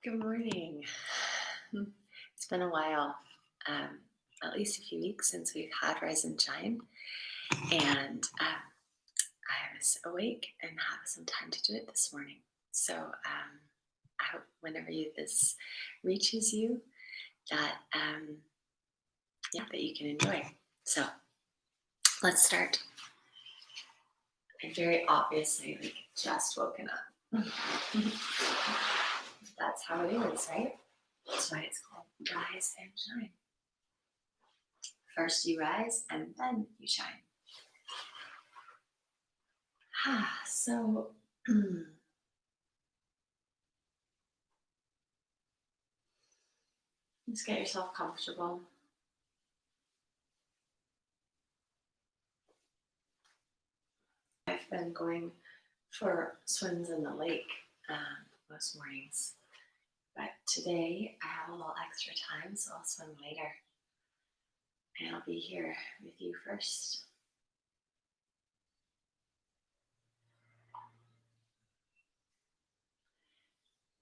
Good morning. It's been a while, at least a few weeks since we've had Rise and Shine, and I was awake and have some time to do it this morning. So I hope whenever this reaches you, that that you can enjoy. So let's start. I'm very obviously just woken up. That's how it is, right? That's why it's called Rise and Shine. First you rise and then you shine. So just get yourself comfortable. I've been going for swims in the lake most mornings, but today I have a little extra time, so I'll swim later. And I'll be here with you first.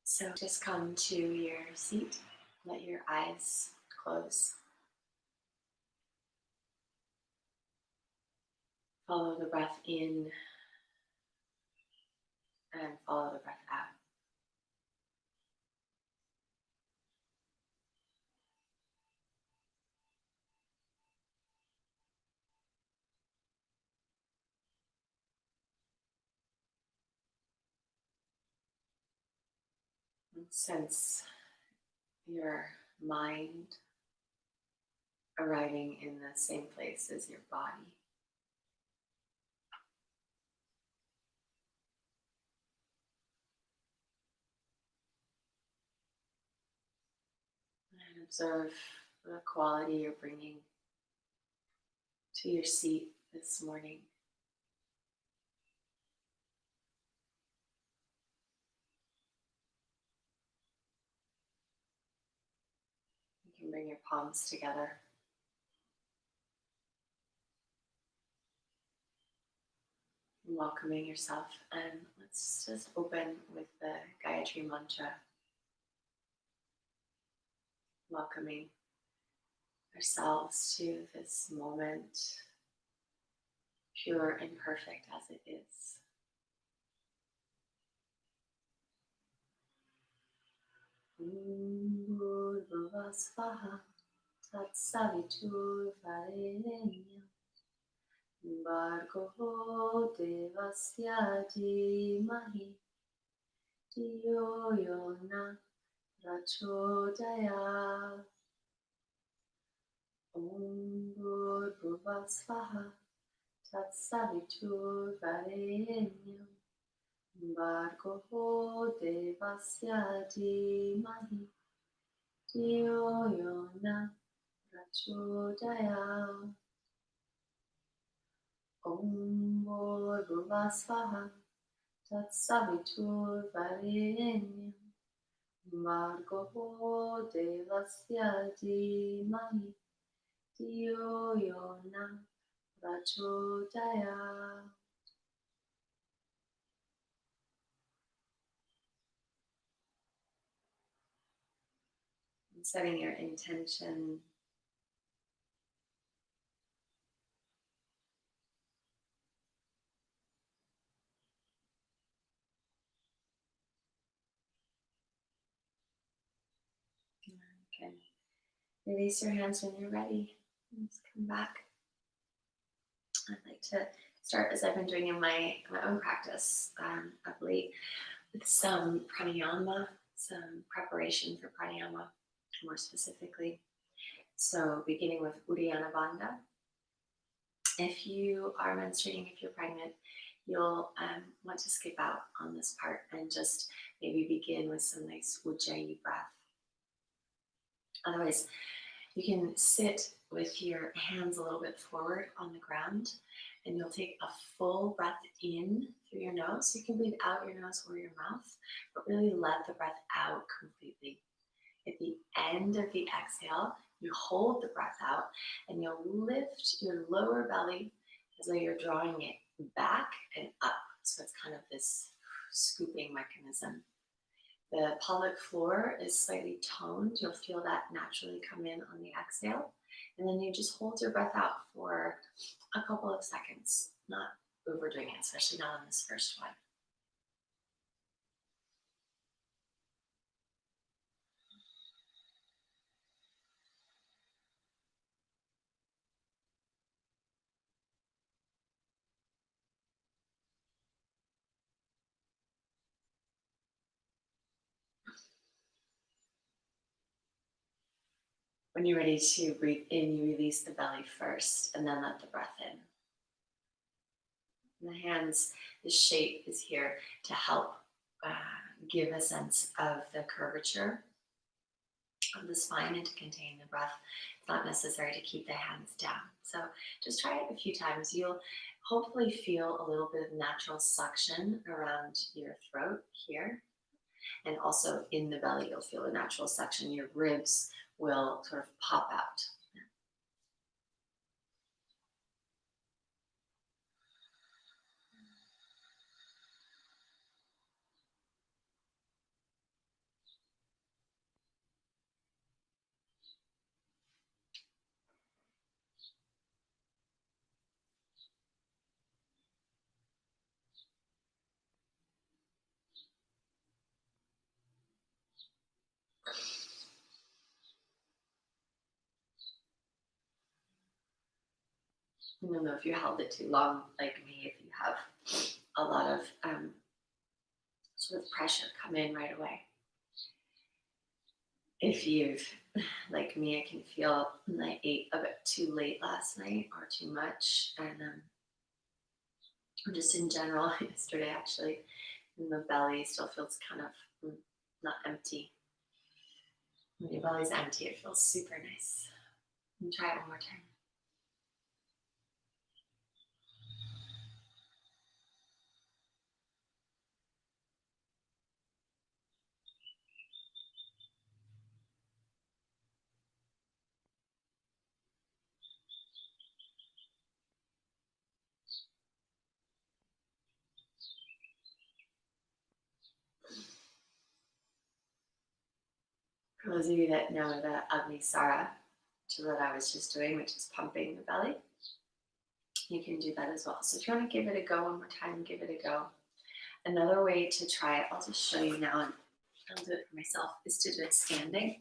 So just come to your seat, let your eyes close. Follow the breath in and follow the breath out. And sense your mind arriving in the same place as your body. And observe the quality you're bringing to your seat this morning. You can bring your palms together. Welcoming yourself, and let's just open with the Gayatri mantra, welcoming ourselves to this moment, pure and perfect as it is. Om Bhurbhuva Svaha Tatsaviturvarenyam Bhargo Devasya Dhimahi Dhiyo Yona Prachodaya. Om Bhurbhuva Svaha Tatsaviturvarenyam Bhargo Devasya Dhimahi Dhiyo Yona Prachodaya. Om Bhurbhuva Svaha Tatsaviturvarenyam Bhargo Devasya Dhimahi Dhiyo Yona Prachodaya. And setting your intention. Okay. Release your hands when you're ready. Just come back. I'd like to start, as I've been doing in my own practice of late, with some pranayama, some preparation for pranayama, more specifically. So beginning with Uddiyana Bandha. If you are menstruating, if you're pregnant, you'll want to skip out on this part and just maybe begin with some nice Ujjayi breath. Otherwise, you can sit with your hands a little bit forward on the ground, and you'll take a full breath in through your nose. You can breathe out your nose or your mouth, but really let the breath out completely. At the end of the exhale, you hold the breath out, and you'll lift your lower belly as though you're drawing it back and up. So it's kind of this scooping mechanism. The pelvic floor is slightly toned. You'll feel that naturally come in on the exhale. And then you just hold your breath out for a couple of seconds, not overdoing it, especially not on this first one. When you're ready to breathe in, you release the belly first and then let the breath in. And the hands, the shape is here to help give a sense of the curvature of the spine and to contain the breath. It's not necessary to keep the hands down. So just try it a few times. You'll hopefully feel a little bit of natural suction around your throat here. And also in the belly, you'll feel a natural suction. Your ribs will sort of pop out. I don't know if you held it too long, like me, if you have a lot of sort of pressure come in right away. If you've, like me, I can feel I ate a bit too late last night or too much. And just in general, yesterday actually, and the belly still feels kind of not empty. When your belly's empty, it feels super nice. And try it one more time. For those of you that know the Agnisara, which is what I was just doing, which is pumping the belly, you can do that as well. So if you want to give it a go one more time, give it a go. Another way to try it, I'll just show you now, and I'll do it for myself, is to do it standing.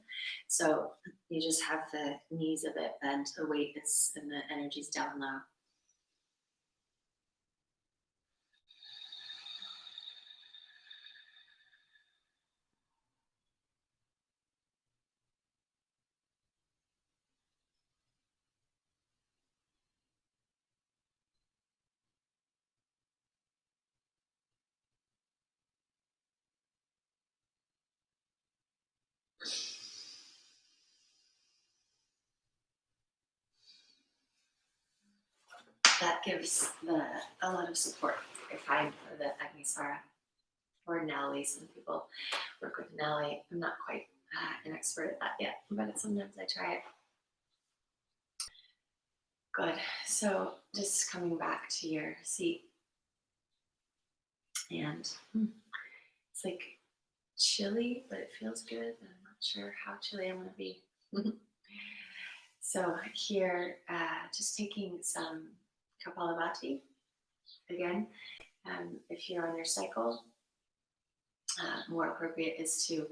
So you just have the knees a bit bent, the weight is and the energy's down low. That gives a lot of support, I find, for the Agnisara or Nali. Some people work with Nali. I'm not quite an expert at that yet, but sometimes I try it. Good. So just coming back to your seat. And it's like chilly, but it feels good. I'm not sure how chilly I'm going to be. So here, just taking some Kapalabhati. Again, if you're on your cycle, more appropriate is to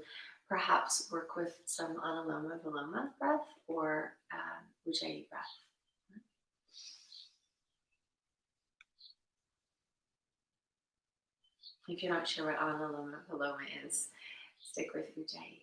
perhaps work with some Anuloma Viloma breath or Ujjayi breath. If you're not sure what Anuloma Viloma is, stick with Ujjayi.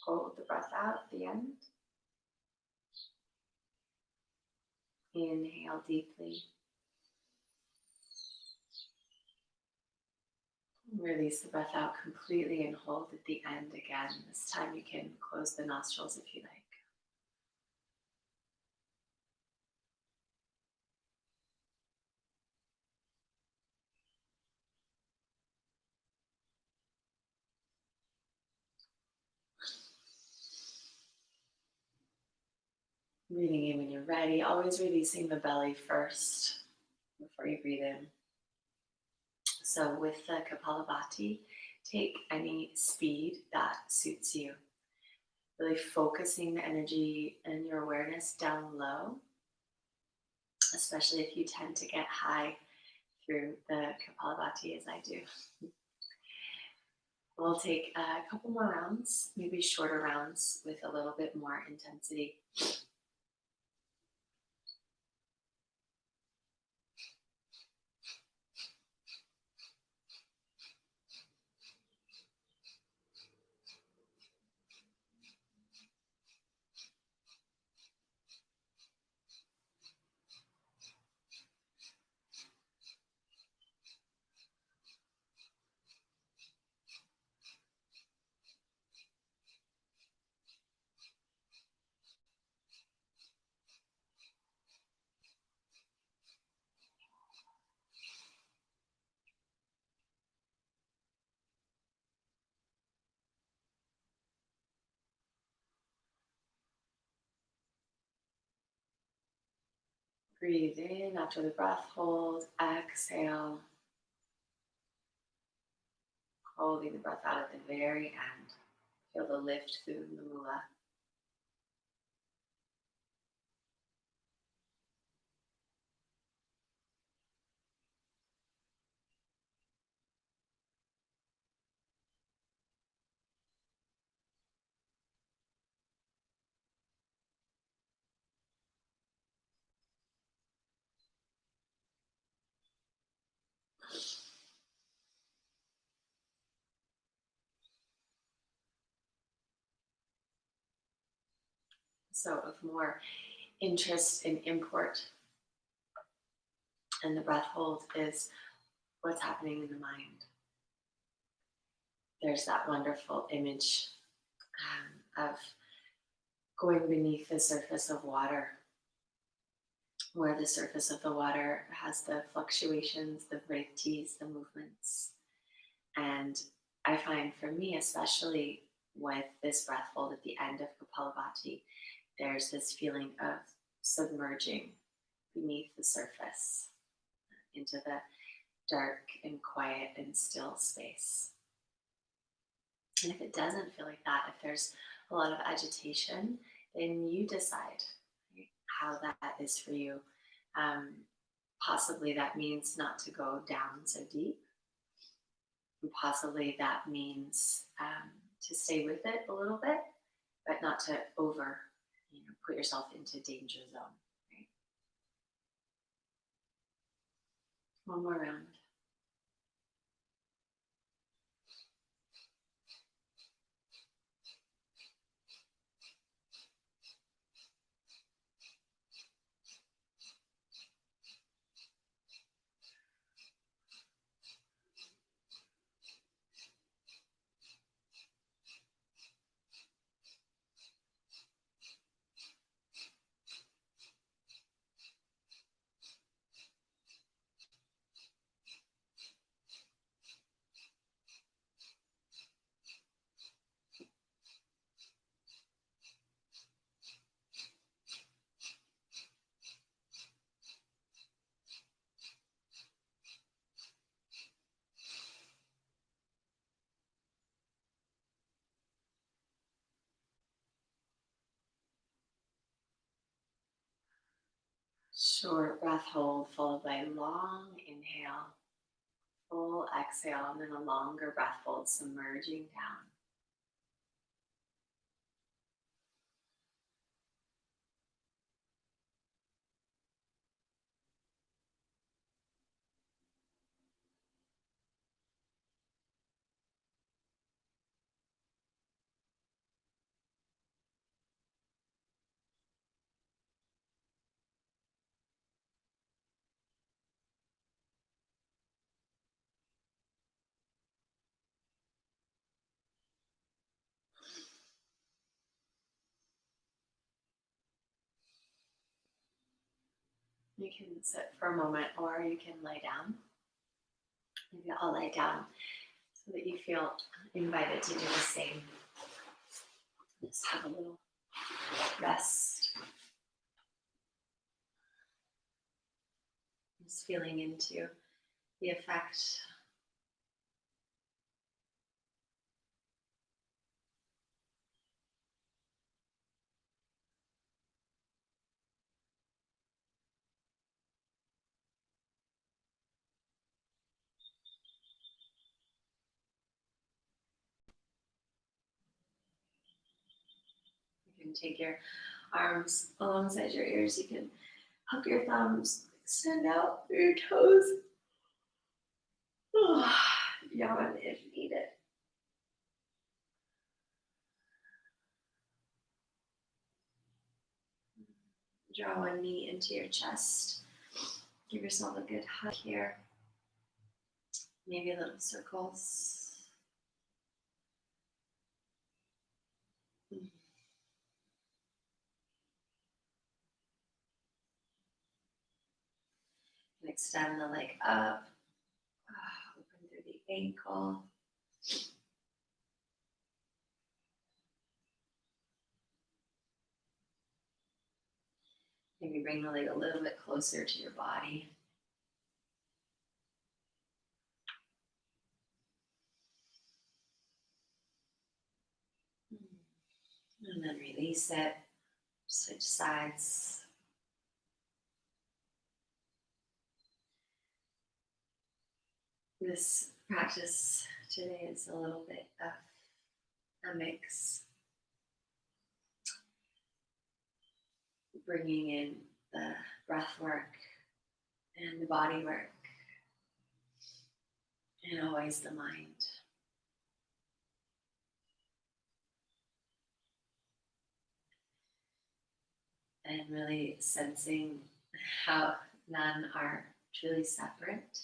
Hold the breath out at the end. Inhale deeply. Release the breath out completely and hold at the end again. This time you can close the nostrils if you like. Breathing in when you're ready, always releasing the belly first before you breathe in. So with the Kapalabhati, take any speed that suits you. Really focusing the energy and your awareness down low, especially if you tend to get high through the Kapalabhati as I do. We'll take a couple more rounds, maybe shorter rounds with a little bit more intensity. Breathe in after the breath hold, exhale. Holding the breath out at the very end. Feel the lift through the moolah. So of more interest and import in the breath hold is what's happening in the mind. There's that wonderful image of going beneath the surface of water, where the surface of the water has the fluctuations, the vriti's, the movements. And I find for me, especially with this breath hold at the end of Kapalabhati, there's this feeling of submerging beneath the surface into the dark and quiet and still space. And if it doesn't feel like that, if there's a lot of agitation, then you decide, right, how that is for you. Possibly that means not to go down so deep. And possibly that means to stay with it a little bit, but not to put yourself into danger zone. Right? One more round. Short breath hold followed by long inhale, full exhale, and then a longer breath hold, submerging down. You can sit for a moment or you can lie down. Maybe I'll lie down so that you feel invited to do the same. Just have a little rest. Just feeling into the effect. You can take your arms alongside your ears. You can hug your thumbs, extend out through your toes. Yawn if needed. Draw one knee into your chest. Give yourself a good hug here. Maybe little circles. And extend the leg up. Open through the ankle. Maybe bring the leg a little bit closer to your body. And then release it. Switch sides. This practice today is a little bit of a mix. Bringing in the breath work and the body work, and always the mind. And really sensing how none are truly separate.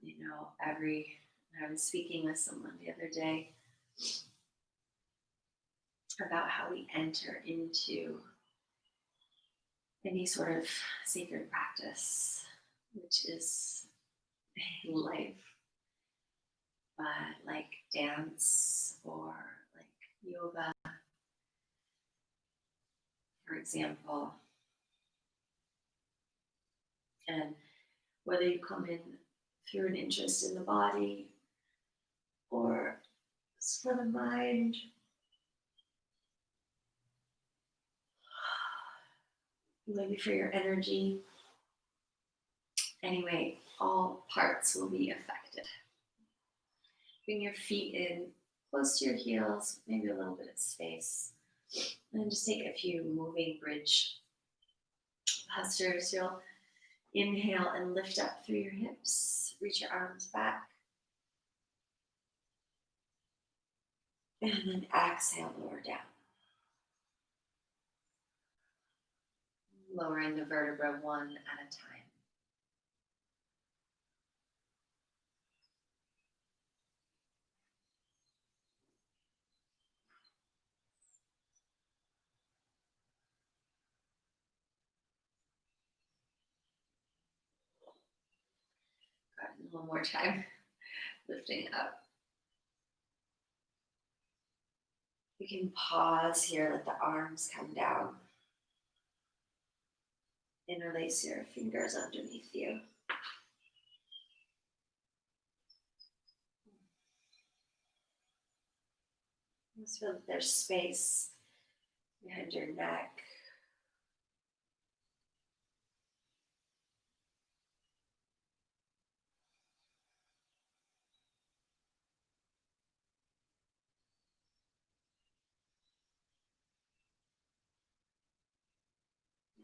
You know, I was speaking with someone the other day about how we enter into any sort of sacred practice, which is life, but like dance or like yoga, for example. And whether you come in through an interest in the body or for the mind, maybe for your energy. Anyway, all parts will be affected. Bring your feet in close to your heels, maybe a little bit of space. And then just take a few moving bridge postures. You'll inhale and lift up through your hips. Reach your arms back. And then exhale, lower down. Lowering the vertebra one at a time. Got one more time. Lifting up. You can pause here, let the arms come down. Interlace your fingers underneath you. Just feel that there's space behind your neck.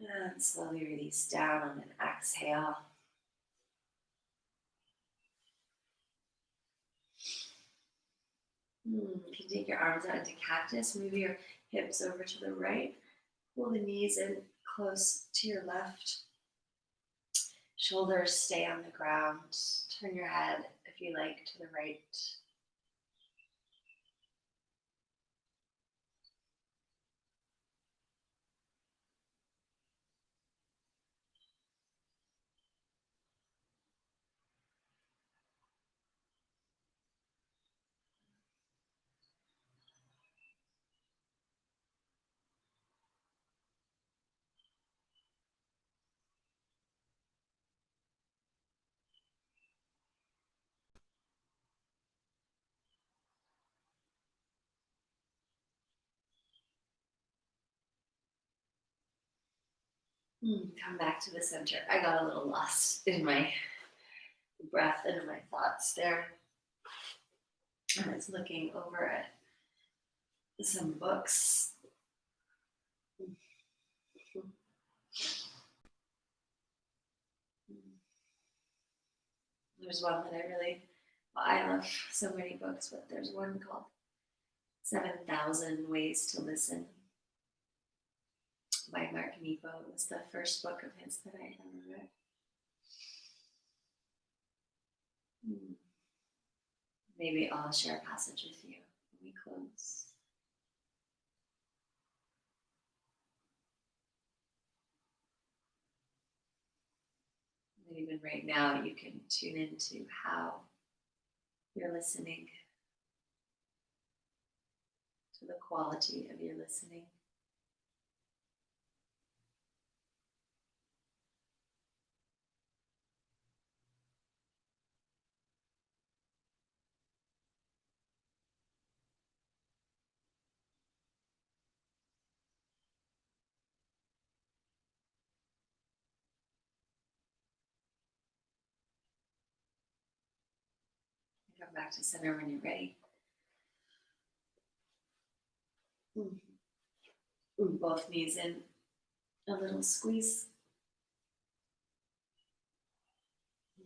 And slowly release down on an exhale. You can take your arms out into cactus. Move your hips over to the right. Pull the knees in close to your left. Shoulders stay on the ground. Turn your head, if you like, to the right. Come back to the center. I got a little lost in my breath and in my thoughts there. I was looking over at some books. There's one that I love so many books, but there's one called 7,000 Ways to Listen by Mark Nepo. It was the first book of his that I had ever read. Maybe I'll share a passage with you when we close. And even right now, you can tune into how you're listening, to the quality of your listening. Come back to center when you're ready. Both knees in, a little squeeze.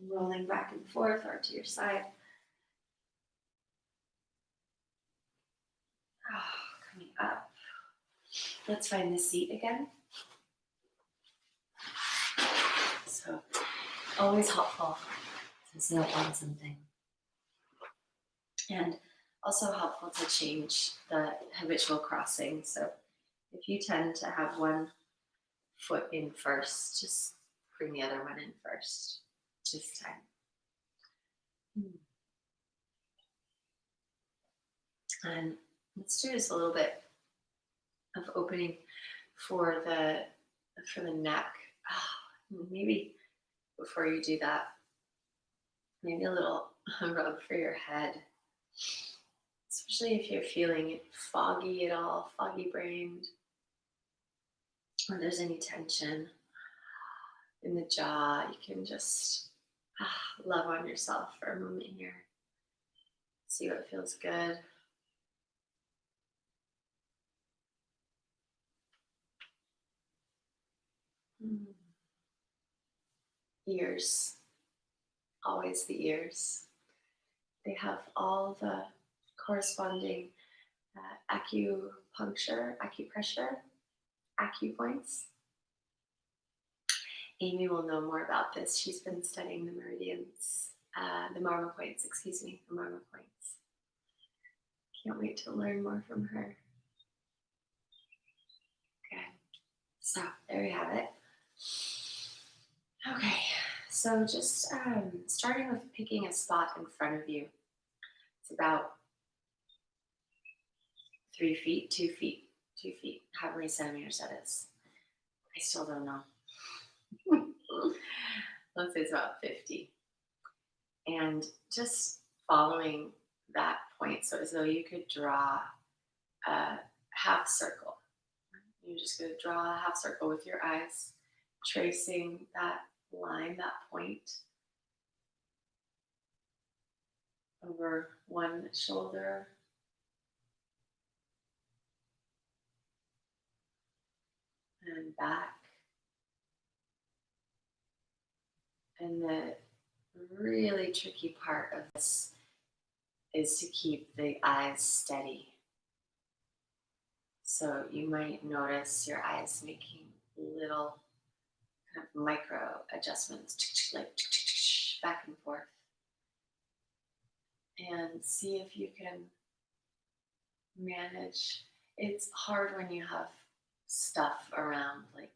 Rolling back and forth or to your side. Coming up. Let's find the seat again. So, always helpful to sit up on something. And also helpful to change the habitual crossing. So, if you tend to have one foot in first, just bring the other one in first this time. And let's do just a little bit of opening for the neck. Maybe before you do that, maybe a little rub for your head, especially if you're feeling foggy at all, foggy brained, or there's any tension in the jaw. You can just love on yourself for a moment here. See what feels good. Ears, always the ears. They have all the corresponding acupuncture, acupressure, acupoints. Amy will know more about this. She's been studying the meridians, the marma points, the marma points. Can't wait to learn more from her. Okay, so there we have it. Okay, so just starting with picking a spot in front of you. It's about 3 feet, 2 feet, 2 feet, how many centimeters that is. I still don't know. Let's say it's about 50. And just following that point, so as though you could draw a half circle. You're just going to draw a half circle with your eyes, tracing that line, that point, over one shoulder, and back. And the really tricky part of this is to keep the eyes steady. So you might notice your eyes making little kind of micro adjustments, like back and forth. And see if you can manage. It's hard when you have stuff around, like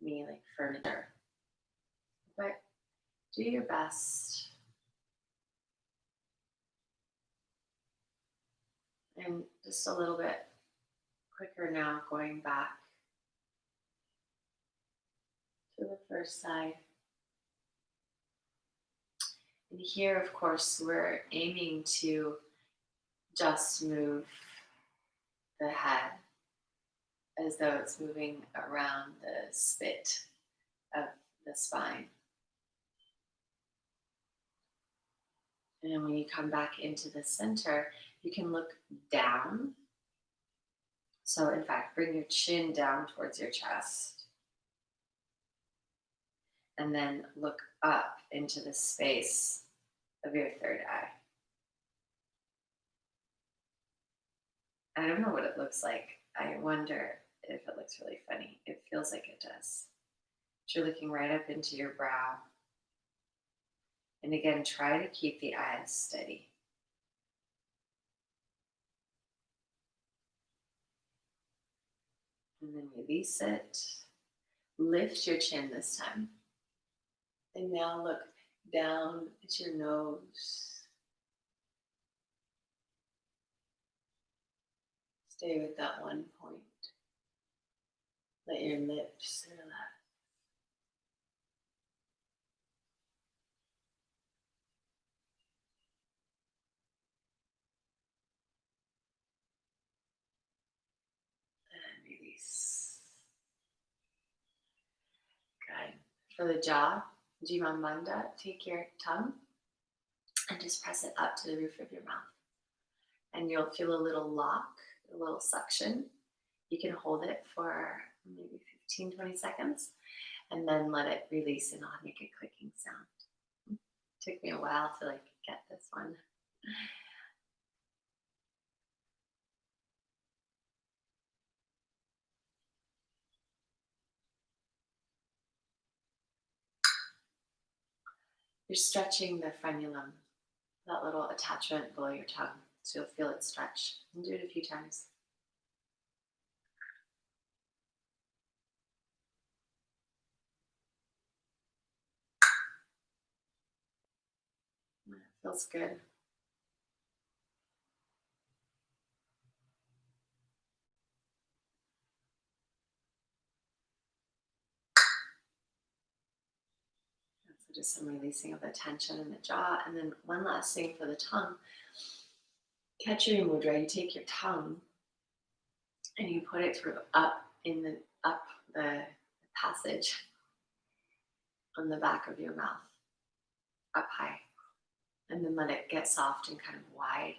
me, like furniture. But do your best. And just a little bit quicker now, going back to the first side. And here, of course, we're aiming to just move the head as though it's moving around the spit of the spine. And then when you come back into the center, you can look down. So in fact, bring your chin down towards your chest. And then look up into the space of your third eye. I don't know what it looks like. I wonder if it looks really funny. It feels like it does. But you're looking right up into your brow. And again, try to keep the eyes steady. And then release it. Lift your chin this time. And now look down at your nose. Stay with that one point. Let your lips relax. And release. Good. For the jaw, Jima Bandha, take your tongue and just press it up to the roof of your mouth. And you'll feel a little lock, a little suction. You can hold it for maybe 15, 20 seconds and then let it release and I'll make a clicking sound. It took me a while to get this one. You're stretching the frenulum, that little attachment below your tongue. So you'll feel it stretch. And do it a few times. It feels good. So just some releasing of the tension in the jaw. And then one last thing for the tongue. Khechari Mudra, you take your tongue and you put it through up the passage on the back of your mouth, up high. And then let it get soft and kind of wide.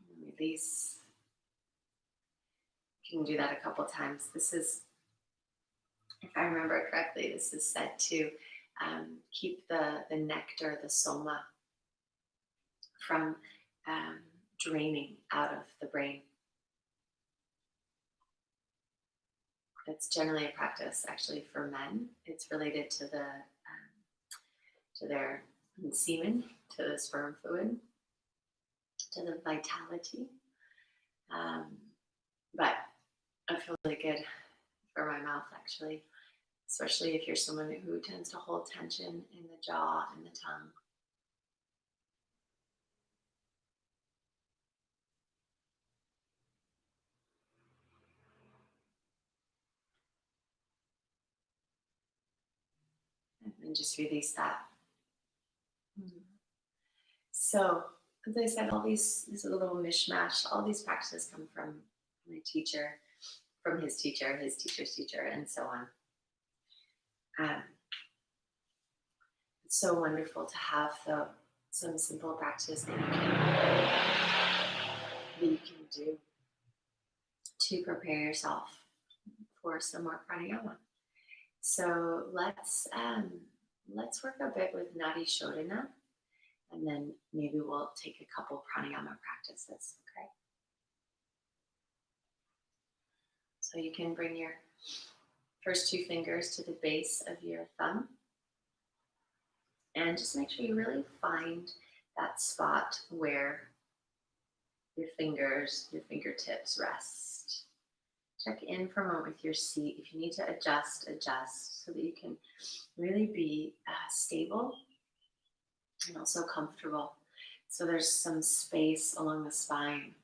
And release. You can do that a couple times. This is, if I remember correctly, this is said to keep the nectar, the soma, from draining out of the brain. It's generally a practice actually for men. It's related to their semen, to the sperm fluid, to the vitality. But I feel really good for my mouth actually, especially if you're someone who tends to hold tension in the jaw and the tongue. And just release that. So, as I said, all these, this is a little mishmash. All these practices come from my teacher, from his teacher, his teacher's teacher, and so on. It's so wonderful to have some simple practice that you can do to prepare yourself for some more pranayama. So let's work a bit with Nadi Shodhana, and then maybe we'll take a couple pranayama practices. Okay. So you can bring your first two fingers to the base of your thumb, and just make sure you really find that spot where your fingertips rest. Check in for a moment with your seat. If you need to adjust so that you can really be stable and also comfortable. So there's some space along the spine.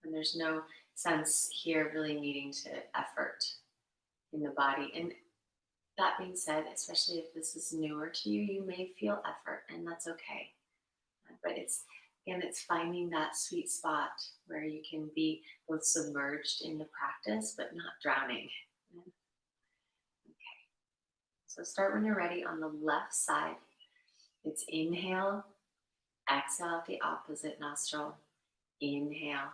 And there's no sense here really needing to effort in the body. And That being said, especially if this is newer to you, you may feel effort, and that's okay. But it's again, it's finding that sweet spot where you can be both submerged in the practice but not drowning. Okay, so start when you're ready on the left side. It's inhale, exhale out the opposite nostril, inhale,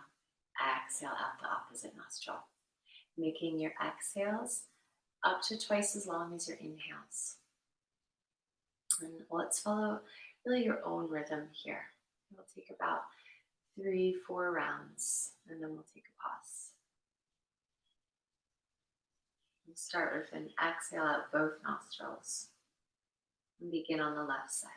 exhale out the opposite nostril, making your exhales up to twice as long as your inhales. And let's follow really your own rhythm here. We'll take about 3, 4 rounds, and then we'll take a pause. We'll start with an exhale out both nostrils and begin on the left side.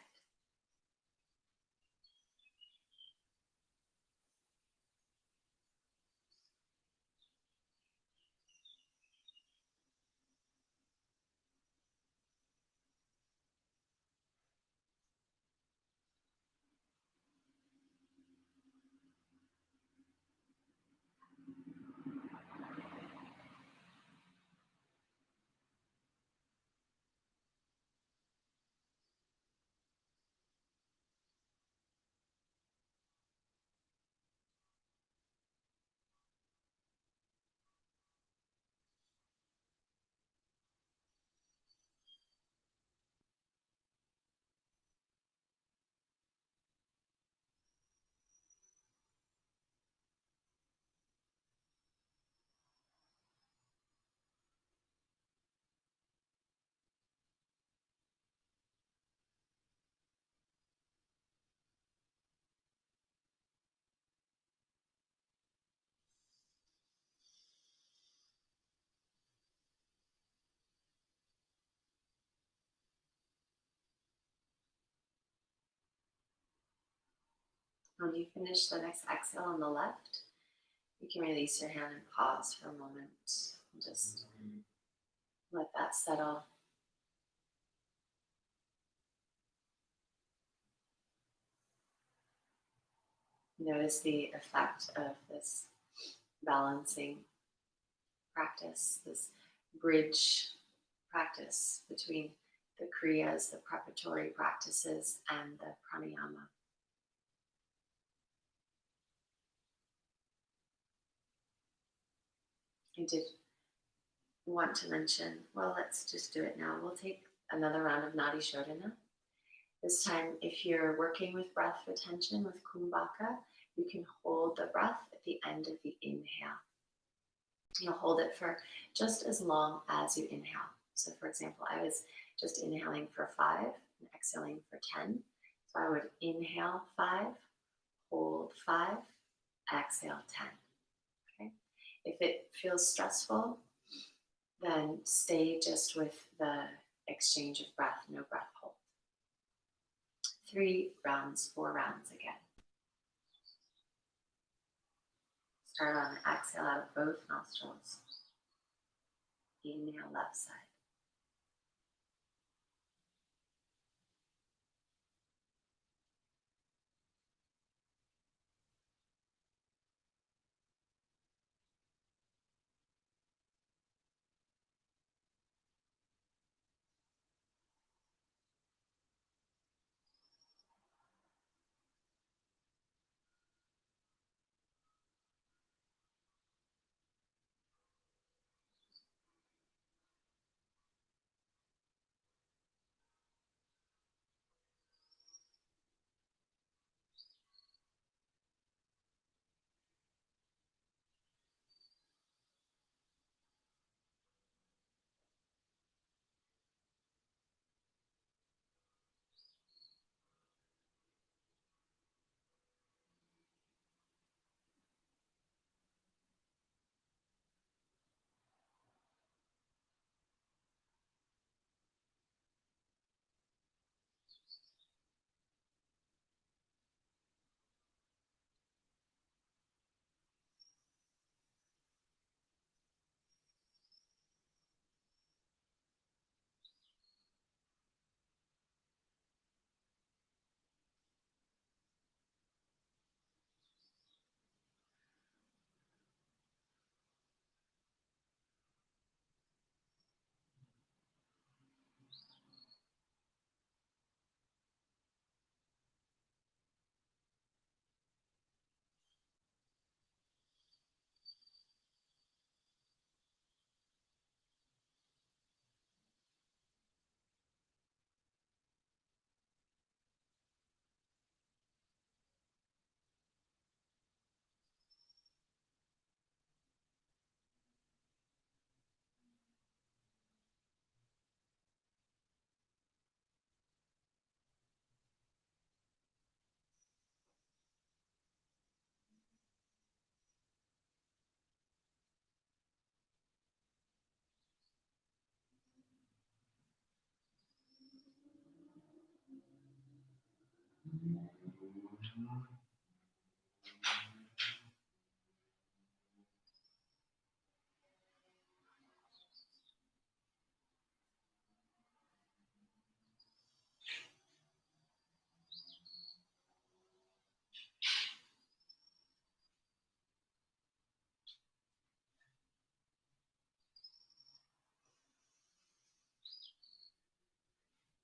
When you finish the next exhale on the left, you can release your hand and pause for a moment. Just let that settle. Notice the effect of this balancing practice, this bridge practice between the kriyas, the preparatory practices, and the pranayama. I did want to mention, well, let's just do it now. We'll take another round of Nadi Shodhana. This time, if you're working with breath retention with Kumbhaka, you can hold the breath at the end of the inhale. You'll hold it for just as long as you inhale. So for example, I was just inhaling for 5 and exhaling for 10. So I would inhale 5, hold 5, exhale 10. Okay. If it feels stressful, then stay just with the exchange of breath, no breath hold. 3 rounds, 4 rounds again. Start on the exhale out of both nostrils. Inhale left side.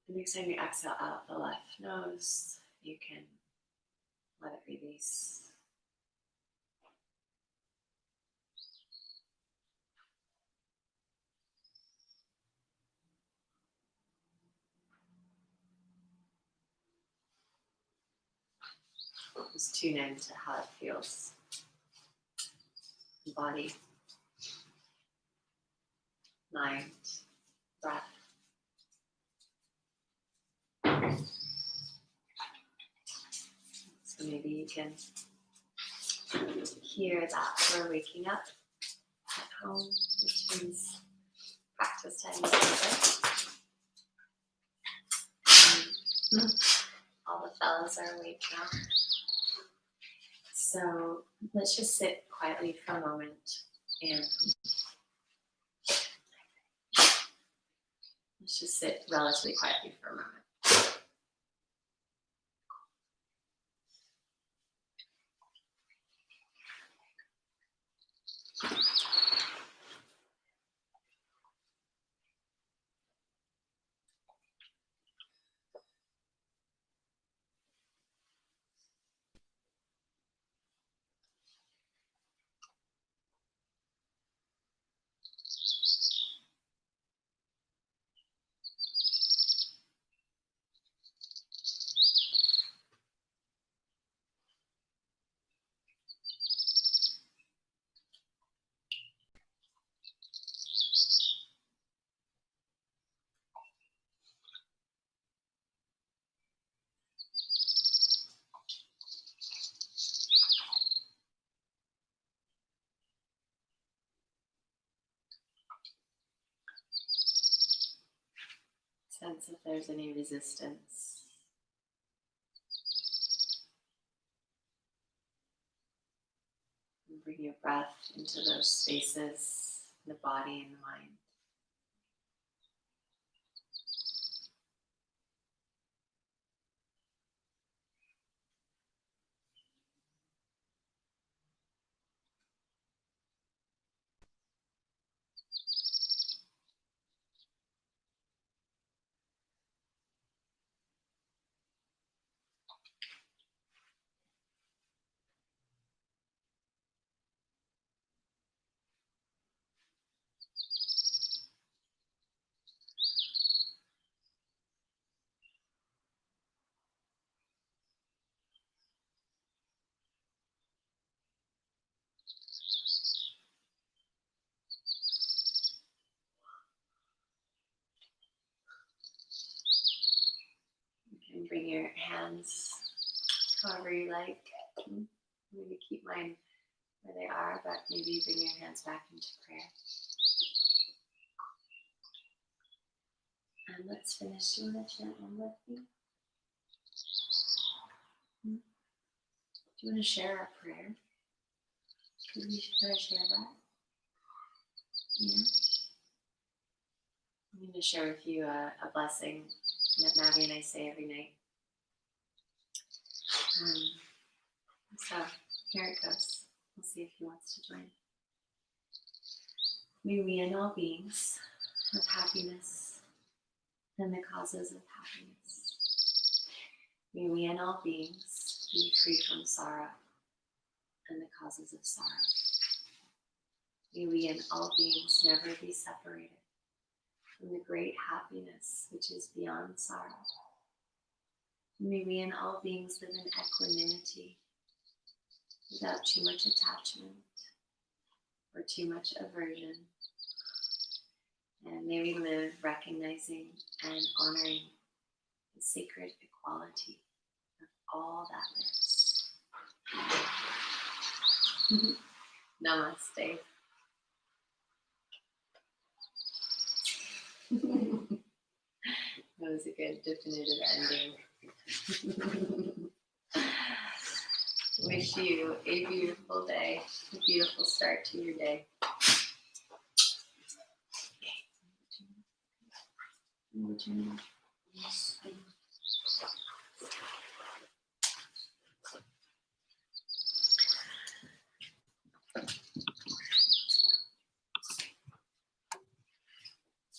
The next time you exhale out the left nose, you can let it release. Just tune in to how it feels. Body, mind, breath. So maybe you can hear that we're waking up at home, which means practice time is over. All the fellows are awake now. So let's just sit quietly for a moment and let's just sit relatively quietly for a moment. Sense if there's any resistance. And bring your breath into those spaces in the body and the mind. You can bring your hands however you like. I'm going to keep mine where they are, but maybe bring your hands back into prayer. And let's finish. Do you want to chant one with me? Do you want to share our prayer? Could we share that? Yeah. I'm going to share with you a blessing that Maddie and I say every night. So here it goes. We'll see if he wants to join. May we and all beings have happiness and the causes of happiness. May we and all beings be free from sorrow and the causes of sorrow. May we and all beings never be separated from the great happiness which is beyond sorrow. May we and all beings live in equanimity without too much attachment or too much aversion. And may we live recognizing and honoring the sacred equality of all that lives. Namaste. That was a good definitive ending. wish you a beautiful day, a beautiful start to your day. Return.